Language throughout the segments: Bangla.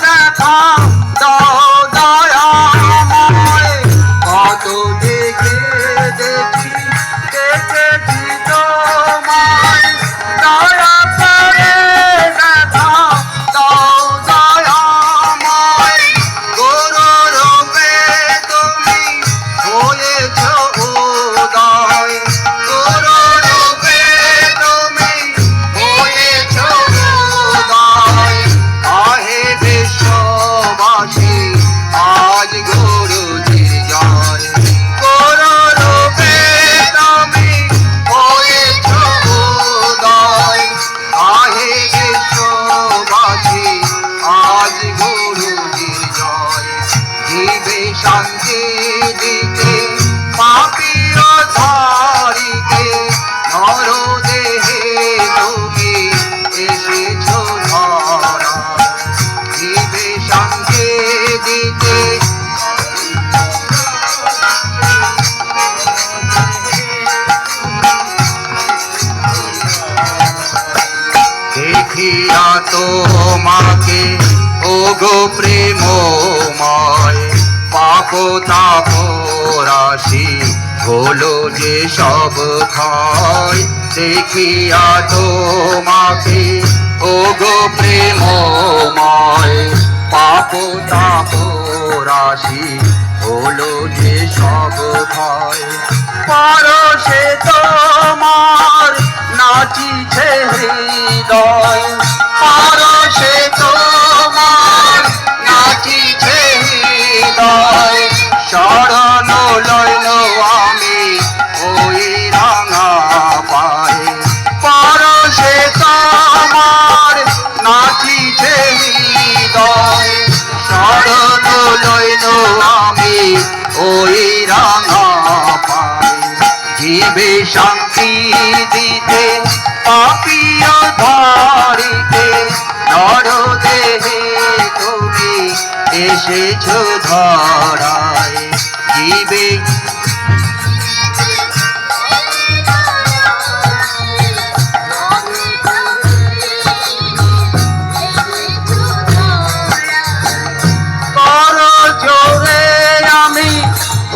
দেখা দাও দয়াময়। কত দেখে দেখি দেখেছি তোমায়, দয়া করে দেখা দাও দয়াময়। গৌররূপে তুমি হয়েছ উদয়, গৌররূপে তুমি হয়েছ উদয়। আহে বিশ্ববাসী আজ গুরুজির জয়, গৌররূপে তুমি হয়েছ উদয়। আহে বিশ্ববাসী আজ গুরুজির জয়। জীবে শান্তি দিতে পাপীয় ধারিতে নর দেহে তুমি এসেছ ধরা। জীবে শান্তি দিতে দেখিয়া তোমাকে ওগো প্রেমময়, পাপ তাপ রাশি হলো যে সব ক্ষয়। দেখিয়া তোমাকে ওগো প্রেমময়, পাপ তাপ রাশি হলো যে সব ক্ষয়। পরশে তোমার নাচিছে হৃদয়, পরশে তোমার নাচিছে হৃদয়। শরণ লইল আমি ওই রাঙা পায়ে, পরশে তোমার নাচিছে হৃদয়। শরণ লইল আমি ওই রাঙা পায়ে। জীবে শান্তি দিতে পাপীয় ধারিতে নর দেহে তুমি এসেছ ধরায়। জীবে কর জোরে আমি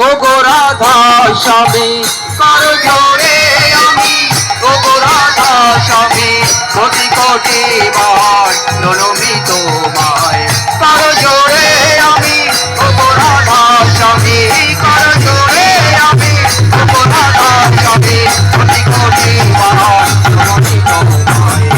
ওগো রাধা স্বামী, কর জোরে আমি ওগো রাধা স্বামী। কোটি কোটি বার প্রণমি তোমায়, কর জোরে আমি ওগো রাধা স্বামী, কর জোরে আমি ওগো রাধা স্বামী। কোটি কোটি বার প্রণমি তোমায়।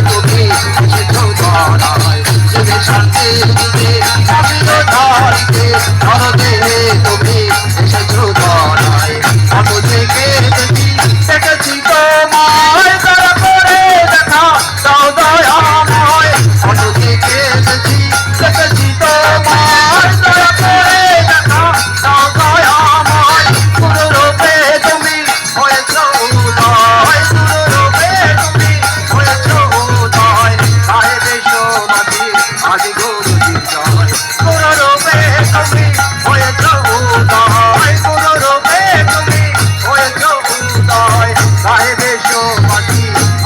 তুমি এসেছ ধরায়, জীবে শান্তি দিতে পাপীয় ধারিতে নর দেহে তুমি এসেছ ধরায়। কত থেকে দেখি দেখেছি তোমায়, দয়া করে দেখা দাও দয়াময়। কত থেকে দেখি দেখেছি তোমায়, দয়া করে দেখা দাও দয়াময়। গুরুরূপে তুমি হয়েছ উদয়, গুরুরূপে তুমি হয়েছ উদয়। আহে বিশ্ববাসী আজ গুরুজির জয়, গুরুরূপে তুমি হয়েছ উদয়, গুরুরূপে তুমি হয়েছ উদয়। আহে বিশ্ববাসী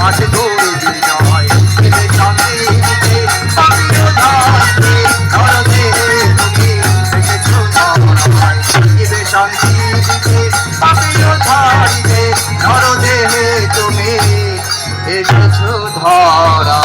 আজ গুরুজির জয়। জীবে শান্তি দিতে পাপীয় ধারিতে নর দেহে তুমি এসেছ ধরায়। জীবে শান্তি দিতে পাপীয় ধারিতে নর দেহে তুমি এসেছ ধরায়।